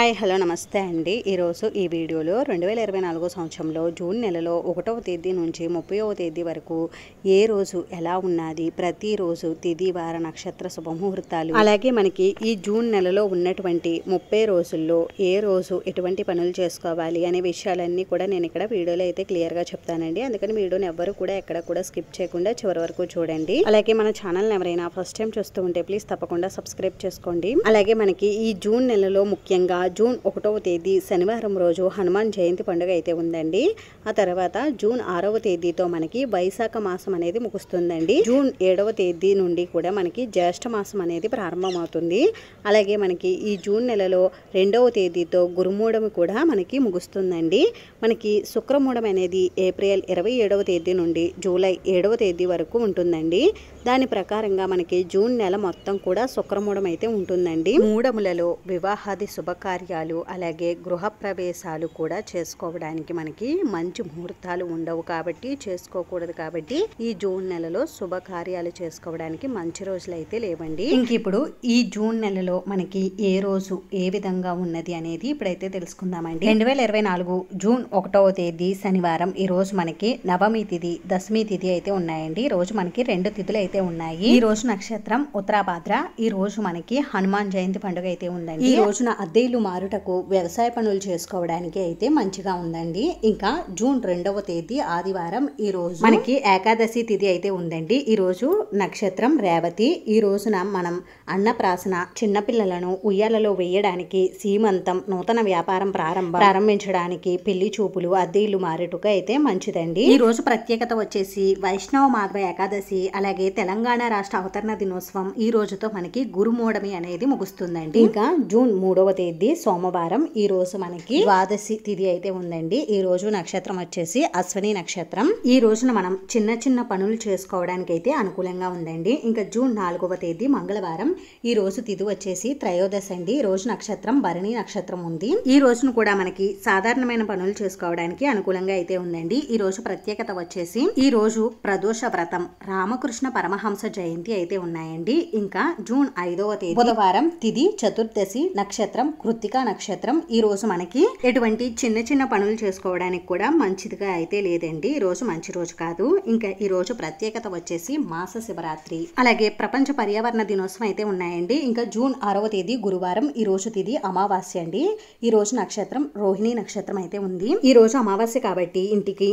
Hi hello నమస్తే అండి. ఈరోజు ఈ వీడియోలో 2024 సంవత్సరంలో జూన్ నెలలో 1వ తేదీ నుంచి 30వ తేదీ వరకు ఏ రోజు ఎలా ఉన్నది, ప్రతిరోజు తిథి వార నక్షత్ర శుభముహూర్తాలు, అలాగే మనకి ఈ జూన్ నెలలో ఉన్నటువంటి 30 రోజుల్లో ఏ రోజు ఎటువంటి పనులు చేసుకోవాలి అనే విషయాలన్నీ కూడా నేను ఇక్కడ వీడియోలో అయితే క్లియర్గా చెప్తానండి. అందుకని వీడియోని ఎవ్వరు కూడా ఎక్కడ కూడా స్కిప్ చేయకుండా చివరి వరకు చూడండి. అలాగే మన ఛానల్ని ఎవరైనా ఫస్ట్ టైం చూస్తూ ఉంటే ప్లీజ్ తప్పకుండా సబ్స్క్రైబ్ చేసుకోండి. అలాగే మనకి ఈ జూన్ నెలలో ముఖ్యంగా జూన్ 1వ తేదీ శనివారం రోజు హనుమాన్ జయంతి పండుగ అయితే ఉందండి. ఆ తర్వాత జూన్ 6వ తేదీతో మనకి వైశాఖ మాసం అనేది ముగుస్తుందండి. జూన్ 7వ తేదీ నుండి కూడా మనకి జ్యేష్ఠ మాసం అనేది ప్రారంభమవుతుంది. అలాగే మనకి ఈ జూన్ నెలలో 2వ తేదీతో గురుమూఢమి కూడా మనకి ముగుస్తుందండి. మనకి శుక్రమూఢం అనేది ఏప్రిల్ 27వ తేదీ నుండి జూలై 7వ తేదీ వరకు ఉంటుందండి. దాని ప్రకారంగా మనకి జూన్ నెల మొత్తం కూడా శుక్రమూఢం అయితే ఉంటుందండి. మూఢములలో వివాహాది శుభకార్యాలు అలాగే గృహ ప్రవేశాలు కూడా చేసుకోవడానికి మనకి మంచి ముహూర్తాలు ఉండవు కాబట్టి, చేసుకోకూడదు కాబట్టి ఈ జూన్ నెలలో శుభకార్యాలు చేసుకోవడానికి మంచి రోజులు అయితే లేవండి. ఇంక ఇప్పుడు ఈ జూన్ నెలలో మనకి ఏ రోజు ఏ విధంగా ఉన్నది అనేది ఇప్పుడైతే తెలుసుకుందామండి. 2024 జూన్ 1వ తేదీ శనివారం ఈ రోజు మనకి నవమి తిథి, దశమి తిథి అయితే ఉన్నాయండి. ఈ రోజు మనకి 2 తిథులు అయితే ఉన్నాయి. ఈ రోజు నక్షత్రం ఉత్తరాభాద్ర. ఈ రోజు మనకి హనుమాన్ జయంతి పండుగ అయితే ఉందండి. ఈ రోజున అద్దెలు మారుటకు వ్యవసాయ పనులు చేసుకోవడానికి అయితే మంచిగా ఉందండి. ఇంకా జూన్ 2వ తేదీ ఆదివారం ఈ రోజు మనకి ఏకాదశి తిథి అయితే ఉందండి. ఈ రోజు నక్షత్రం రేవతి. ఈ రోజున మనం అన్నప్రాసన, చిన్నపిల్లలను ఉయ్యాలలో వేయడానికి, సీమంతం, నూతన వ్యాపారం ప్రారంభించడానికి, పెళ్లి చూపులు, అద్దెలు మారుటకు అయితే మంచిదండి. ఈ రోజు ప్రత్యేకత వచ్చేసి వైష్ణవ మాధవ ఏకాదశి, అలాగే తెలంగాణ రాష్ట్ర అవతరణ దినోత్సవం ఈ రోజుతో మనకి గురుమూఢమి అనేది ముగుస్తుందండి. ఇంకా జూన్ 3వ తేదీ సోమవారం ఈ రోజు మనకి ద్వాదశి తిథి అయితే ఉందండి. ఈ రోజు నక్షత్రం వచ్చేసి అశ్విని నక్షత్రం. ఈ రోజున మనం చిన్న చిన్న పనులు చేసుకోవడానికి అయితే అనుకూలంగా ఉందండి. ఇంకా జూన్ 4వ తేదీ మంగళవారం ఈ రోజు తిథి వచ్చేసి త్రయోదశి అండి. ఈ రోజు నక్షత్రం భరణి నక్షత్రం ఉంది. ఈ రోజును కూడా మనకి సాధారణమైన పనులు చేసుకోవడానికి అనుకూలంగా అయితే ఉందండి. ఈ రోజు ప్రత్యేకత వచ్చేసి ఈ రోజు ప్రదోష వ్రతం, రామకృష్ణ పరమహంస జయంతి అయితే ఉన్నాయండి. ఇంకా జూన్ 5వ తేదీ బుధవారం తిథి చతుర్దశి, నక్షత్రం కృత్తికా నక్షత్రం. ఈ రోజు మనకి ఎటువంటి చిన్న చిన్న పనులు చేసుకోవడానికి కూడా మంచిదిగా అయితే లేదండి. ఈ రోజు మంచి రోజు కాదు. ఇంకా ఈ రోజు ప్రత్యేకత వచ్చేసి మాస శివరాత్రి, అలాగే ప్రపంచ పర్యావరణ దినోత్సవం అయితే ఉన్నాయండి. ఇంకా జూన్ 6వ తేదీ గురువారం ఈ రోజు తిథి అమావాస్య అండి. ఈ రోజు నక్షత్రం రోహిణి నక్షత్రం అయితే ఉంది. ఈ రోజు అమావాస్య కాబట్టి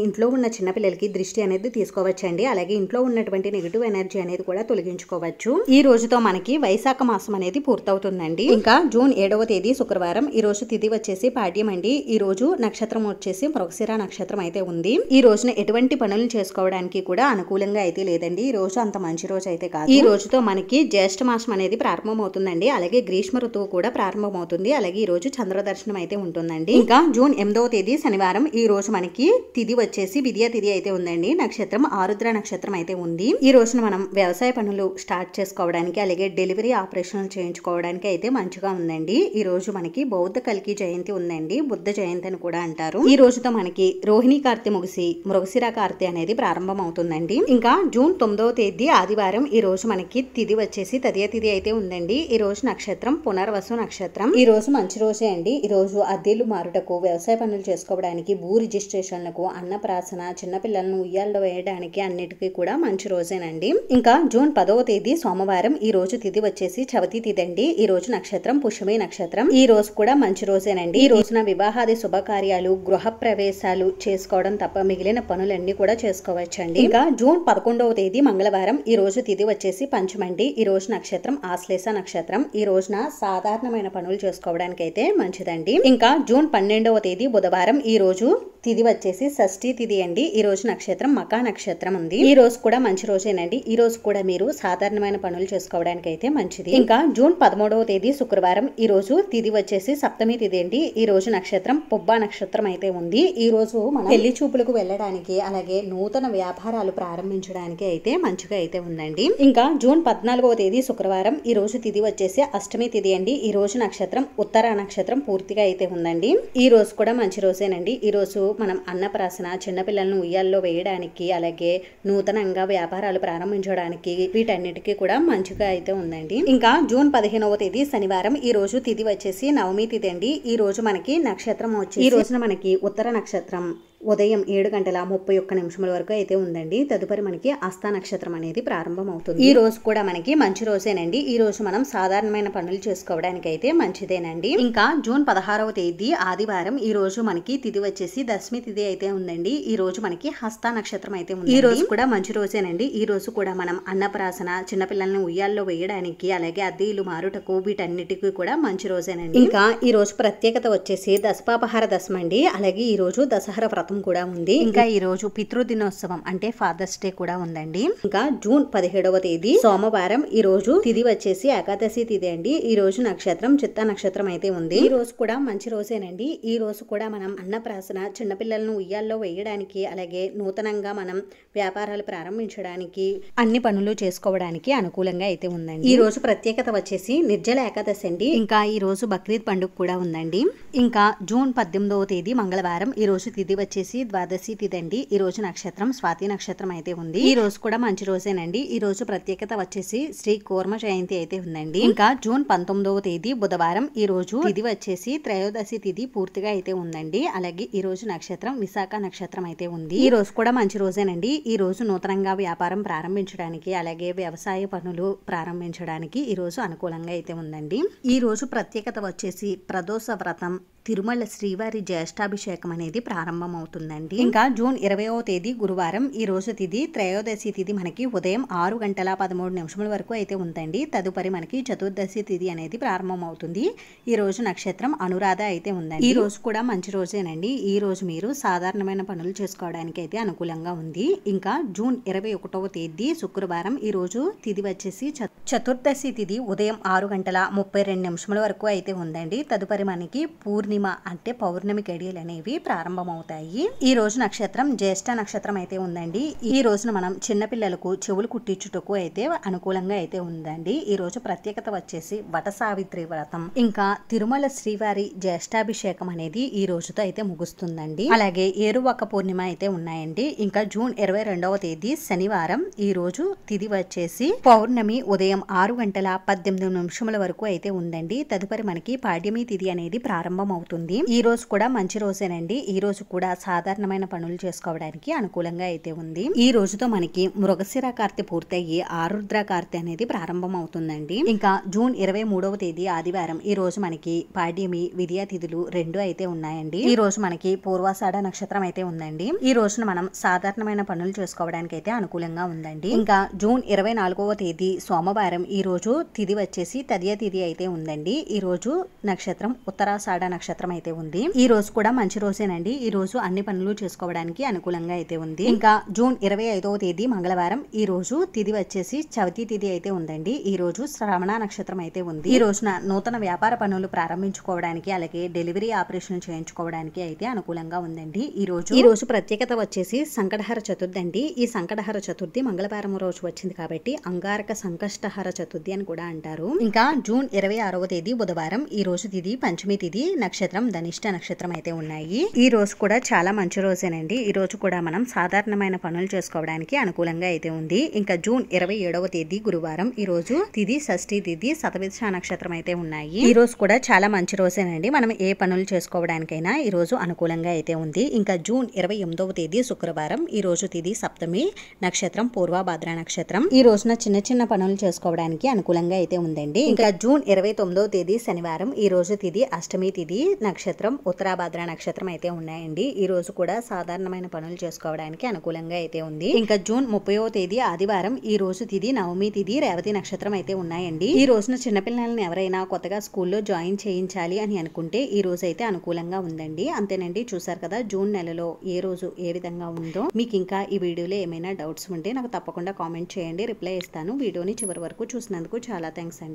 ఇంట్లో ఉన్న చిన్నపిల్లలకి దృష్టి అనేది తీసుకోవచ్చండి. అలాగే ఇంట్లో ఉన్నటువంటి నెగిటివ్ ఎనర్జీ అనేది కూడా తొలగించుకోవచ్చు. ఈ రోజుతో మనకి వైశాఖ మాసం అనేది పూర్తవుతుందండి. ఇంకా జూన్ 7వ తేదీ శుక్రవారం ఈ రోజు తిథి వచ్చేసి పాడ్యం అండి. ఈ రోజు నక్షత్రం వచ్చేసి మృగశిర నక్షత్రం అయితే ఉంది. ఈ రోజున ఎటువంటి పనులు చేసుకోవడానికి కూడా అనుకూలంగా అయితే లేదండి. ఈ రోజు అంత మంచి రోజు అయితే కాదు. ఈ రోజుతో మనకి జ్యేష్ఠ మాసం అనేది ప్రారంభమవుతుందండి. అలాగే గ్రీష్మ ఋతువు కూడా ప్రారంభమవుతుంది. అలాగే ఈ రోజు చంద్ర దర్శనం అయితే ఉంటుందండి. ఇంకా జూన్ 8వ తేదీ శనివారం ఈ రోజు మనకి తిథి వచ్చేసి విద్యా తిథి అయితే ఉందండి. నక్షత్రం ఆరుద్ర నక్షత్రం అయితే ఉంది. ఈ రోజున మనం వ్యవసాయ పనులు స్టార్ట్ చేసుకోవడానికి, అలాగే డెలివరీ ఆపరేషన్లు చేయించుకోవడానికి అయితే మంచిగా ఉందండి. ఈ రోజు మనకి బౌద్ధ కల్కి జయంతి ఉందండి. బుద్ధ జయంతి అని కూడా అంటారు. ఈ రోజుతో మనకి రోహిణి కార్తె ముగిసి మృగశిర కార్తె అనేది ప్రారంభం అవుతుందండి. ఇంకా జూన్ 9వ తేదీ ఆదివారం ఈ రోజు మనకి తిథి వచ్చేసి తదియ తిథి అయితే ఉందండి. ఈ రోజు నక్షత్రం పునర్వసు నక్షత్రం. ఈ రోజు మంచి రోజే అండి. ఈ రోజు అద్దెలు మారుటకు, వ్యవసాయ పనులు చేసుకోవడానికి, భూ రిజిస్ట్రేషన్లకు, అన్నప్రాసన, చిన్నపిల్లలను ఉయ్యాల్లో వేయడానికి అన్నిటికీ కూడా మంచి రోజేనండి. ఇంకా జూన్ 10వ తేదీ సోమవారం ఈ రోజు తిథి వచ్చేసి చవితి తిథి అండి. ఈ రోజు నక్షత్రం పుష్యమి నక్షత్రం. ఈ రోజు కూడా మంచి రోజేనండి. ఈ రోజున వివాహాది శుభకార్యాలు, గృహ ప్రవేశాలు చేసుకోవడం తప్ప మిగిలిన పనులన్నీ కూడా చేసుకోవచ్చండి. ఇంకా జూన్ 11వ తేదీ మంగళవారం ఈ రోజు తిథి వచ్చేసి పంచమండి. ఈ రోజు నక్షత్రం ఆశ్లేష నక్షత్రం. ఈ రోజున సాధారణమైన పనులు చేసుకోవడానికి అయితే మంచిదండి. ఇంకా జూన్ 12వ తేదీ బుధవారం ఈ రోజు తిథి వచ్చేసి షష్ఠి తిథి అండి. ఈ రోజు నక్షత్రం మకా నక్షత్రం ఉంది. ఈ రోజు కూడా మంచి రోజేనండి. ఈ రోజు కూడా మీరు సాధారణమైన పనులు చేసుకోవడానికి అయితే మంచిది. ఇంకా జూన్ 13వ తేదీ శుక్రవారం ఈ రోజు తిథి వచ్చేసి సప్తమి తిథి అండి. ఈ రోజు నక్షత్రం పుబ్బా నక్షత్రం అయితే ఉంది. ఈ రోజు మనం పెళ్లి చూపులకు వెళ్ళడానికి, అలాగే నూతన వ్యాపారాలు ప్రారంభించడానికి అయితే మంచిగా అయితే ఉందండి. ఇంకా జూన్ 14వ తేదీ శుక్రవారం ఈ రోజు తిథి వచ్చేసి అష్టమి తిథి అండి. ఈ రోజు నక్షత్రం ఉత్తర నక్షత్రం పూర్తిగా అయితే ఉందండి. ఈ రోజు కూడా మంచి రోజేనండి. ఈ రోజు మనం అన్నప్రాసన, చిన్నపిల్లలను ఉయ్యాల్లో వేయడానికి, అలాగే నూతనంగా వ్యాపారాలు ప్రారంభించడానికి వీటన్నిటికీ కూడా మంచిగా అయితే ఉందండి. ఇంకా జూన్ 15వ తేదీ శనివారం ఈ రోజు తిథి వచ్చేసి నవమి తిథి అండి. ఈ రోజు మనకి నక్షత్రం వచ్చి ఈ రోజున మనకి ఉత్తర నక్షత్రం ఉదయం 7:31 వరకు అయితే ఉందండి. తదుపరి మనకి హస్త నక్షత్రం అనేది ప్రారంభం అవుతుంది. ఈ రోజు కూడా మనకి మంచి రోజేనండి. ఈ రోజు మనం సాధారణమైన పనులు చేసుకోవడానికి అయితే మంచిదేనండి. ఇంకా జూన్ 16వ తేదీ ఆదివారం. ఈ రోజు మనకి తిథి వచ్చేసి దశమి తిథి అయితే ఉందండి. ఈ రోజు మనకి హస్త నక్షత్రం అయితే ఉంది. ఈ రోజు కూడా మంచి రోజేనండి. ఈ రోజు కూడా మనం అన్నప్రాసన, చిన్నపిల్లల్ని ఉయ్యాల్లో వేయడానికి, అలాగే అద్దె ఇల్లు మారుటకు, వీటన్నిటికీ కూడా మంచి రోజేనండి. ఇంకా ఈ రోజు ప్రత్యేకత వచ్చేసి దశపాపహార దశమి అండి. అలాగే ఈ రోజు దసరా వ్రతం కూడా ఉంది. ఇంకా ఈ రోజు పితృదినోత్సవం అంటే ఫాదర్స్ డే కూడా ఉందండి. ఇంకా జూన్ 17వ తేదీ సోమవారం. ఈ రోజు తిథి వచ్చేసి ఏకాదశి తిథి అండి. ఈ రోజు నక్షత్రం చిత్తా నక్షత్రం అయితే ఉంది. ఈ రోజు కూడా మంచి రోజేనండి. ఈ రోజు కూడా మనం అన్నప్రాసన, చిన్నపిల్లలను ఉయ్యాల్లో వేయడానికి, అలాగే నూతనంగా మనం వ్యాపారాలు ప్రారంభించడానికి, అన్ని పనులు చేసుకోవడానికి అనుకూలంగా అయితే ఉందండి. ఈ రోజు ప్రత్యేకత వచ్చేసి నిర్జల ఏకాదశి అండి. ఇంకా ఈ రోజు బక్రీద్ పండుగ కూడా ఉందండి. ఇంకా జూన్ 18వ తేదీ మంగళవారం. ఈ రోజు తిథి వచ్చేసి ద్వాదశి తిథి అండి. ఈ రోజు నక్షత్రం స్వాతి నక్షత్రం అయితే ఉంది. ఈ రోజు కూడా మంచి రోజేనండి. ఈ రోజు ప్రత్యేకత వచ్చేసి శ్రీ కూర్మ జయంతి అయితే ఉందండి. ఇంకా జూన్ 19వ తేదీ బుధవారం. ఈ రోజు తిథి వచ్చేసి త్రయోదశి తిథి పూర్తిగా అయితే ఉందండి. అలాగే ఈ రోజు నక్షత్రం విశాఖ నక్షత్రం అయితే ఉంది. ఈ రోజు కూడా మంచి రోజేనండి. ఈ రోజు నూతనంగా వ్యాపారం ప్రారంభించడానికి, అలాగే వ్యవసాయ పనులు ప్రారంభించడానికి ఈ రోజు అనుకూలంగా అయితే ఉందండి. ఈ రోజు ప్రత్యేకత వచ్చేసి ప్రదోష వ్రతం, తిరుమల శ్రీవారి జ్యేష్ఠాభిషేకం అనేది ప్రారంభం అవుతుందండి. ఇంకా జూన్ 20వ తేదీ గురువారం. ఈ రోజు తిథి త్రయోదశి తిథి మనకి ఉదయం 6:13 వరకు అయితే ఉందండి. తదుపరి మనకి చతుర్దశి తిథి అనేది ప్రారంభం అవుతుంది. ఈ రోజు నక్షత్రం అనురాధ అయితే ఉందండి. ఈ రోజు కూడా మంచి రోజేనండి. ఈ రోజు మీరు సాధారణమైన పనులు చేసుకోవడానికి అయితే అనుకూలంగా ఉంది. ఇంకా జూన్ 21వ తేదీ శుక్రవారం. ఈ రోజు తిథి వచ్చేసి చతుర్దశి తిథి ఉదయం 6:32 వరకు అయితే ఉందండి. తదుపరి మనకి పూర్ణిమ అంటే పౌర్ణమి గడియలు అనేవి ప్రారంభమవుతాయి. ఈ రోజు నక్షత్రం జ్యేష్ఠ నక్షత్రం అయితే ఉందండి. ఈ రోజున మనం చిన్నపిల్లలకు చెవులు కుట్టించుటకు అయితే అనుకూలంగా అయితే ఉందండి. ఈ రోజు ప్రత్యేకత వచ్చేసి వట సావిత్రి వ్రతం, ఇంకా తిరుమల శ్రీవారి జ్యేష్ఠాభిషేకం అనేది ఈ రోజుతో అయితే ముగుస్తుందండి. అలాగే ఏరువాక పూర్ణిమ అయితే ఉన్నాయండి. ఇంకా జూన్ 22వ తేదీ శనివారం. ఈ రోజు తిథి వచ్చేసి పౌర్ణమి ఉదయం 6:18 వరకు అయితే ఉందండి. తదుపరి మనకి పాడ్యమి తిథి అనేది ప్రారంభం అవుతుంది. ఈ రోజు కూడా మంచి రోజేనండి. ఈ రోజు కూడా సాధారణమైన పనులు చేసుకోవడానికి అనుకూలంగా అయితే ఉంది. ఈ రోజుతో మనకి మృగశిర కార్తె పూర్తయ్యి ఆరుద్ర కార్తె అనేది ప్రారంభం అవుతుందండి. ఇంకా జూన్ 23వ తేదీ ఆదివారం. ఈ రోజు మనకి పాడ్యమి, విద్యా తిథులు రెండు అయితే ఉన్నాయండి. ఈ రోజు మనకి పూర్వాషాఢ నక్షత్రం అయితే ఉందండి. ఈ రోజున మనం సాధారణమైన పనులు చేసుకోవడానికి అయితే అనుకూలంగా ఉందండి. ఇంకా జూన్ 24వ తేదీ సోమవారం. ఈ రోజు తిథి వచ్చేసి తదియ తిథి అయితే ఉందండి. ఈ రోజు నక్షత్రం ఉత్తరాషాఢ నక్షత్రం అయితే ఉంది. ఈ రోజు కూడా మంచి రోజేనండి. ఈ రోజు అన్ని పనులు చేసుకోవడానికి అనుకూలంగా అయితే ఉంది. ఇంకా జూన్ 25వ తేదీ మంగళవారం. ఈ రోజు తిథి వచ్చేసి చవితి తిథి అయితే ఉందండి. ఈ రోజు శ్రవణ నక్షత్రం అయితే ఉంది. ఈ రోజున నూతన వ్యాపార పనులు ప్రారంభించుకోవడానికి, అలాగే డెలివరీ ఆపరేషన్ చేయించుకోవడానికి అయితే అనుకూలంగా ఉందండి. ఈ రోజు ప్రత్యేకత వచ్చేసి సంకటహర చతుర్థి అండి. ఈ సంకటహర చతుర్థి మంగళవారం రోజు వచ్చింది కాబట్టి అంగారక సంకష్టహర చతుర్థి అని కూడా అంటారు. ఇంకా జూన్ 26వ తేదీ బుధవారం. ఈ రోజు తిథి పంచమి తిథి, నక్షత్రం ధనిష్ట నక్షత్రం అయితే ఉన్నాయి. ఈ రోజు కూడా చాలా మంచి రోజేనండి. ఈ రోజు కూడా మనం సాధారణమైన పనులు చేసుకోవడానికి అనుకూలంగా అయితే ఉంది. ఇంకా జూన్ 27వ తేదీ గురువారం. ఈ రోజు తిథి షష్ఠి తిథి, శతభిష నక్షత్రం అయితే ఉన్నాయి. ఈ రోజు కూడా చాలా మంచి రోజేనండి. మనం ఏ పనులు చేసుకోవడానికైనా ఈ రోజు అనుకూలంగా అయితే ఉంది. ఇంకా జూన్ 28వ తేదీ శుక్రవారం. ఈ రోజు తిథి సప్తమి, నక్షత్రం పూర్వభాద్ర నక్షత్రం. ఈ రోజున చిన్న చిన్న పనులు చేసుకోవడానికి అనుకూలంగా అయితే ఉందండి. ఇంకా జూన్ 29వ తేదీ శనివారం. ఈ రోజు తిథి అష్టమి తిథి, నక్షత్రం ఉత్తరాభాద్ర నక్షత్రం అయితే ఉన్నాయండి. ఈ రోజు కూడా సాధారణమైన పనులు చేసుకోవడానికి అనుకూలంగా అయితే ఉంది. ఇంకా జూన్ 30వ తేదీ ఆదివారం. ఈ రోజు తిథి నవమి తిథి, రేవతి నక్షత్రం అయితే ఉన్నాయండి. ఈ రోజున చిన్నపిల్లల్ని ఎవరైనా కొత్తగా స్కూల్లో జాయిన్ చేయించాలి అని అనుకుంటే ఈ రోజు అయితే అనుకూలంగా ఉందండి. అంతేనండి, చూసారు కదా జూన్ నెలలో ఏ రోజు ఏ విధంగా ఉందో. మీకు ఇంకా ఈ వీడియోలో ఏమైనా డౌట్స్ ఉంటే నాకు తప్పకుండా కామెంట్ చేయండి, రిప్లై ఇస్తాను. వీడియోని చివరి వరకు చూసినందుకు చాలా థ్యాంక్స్ అండి.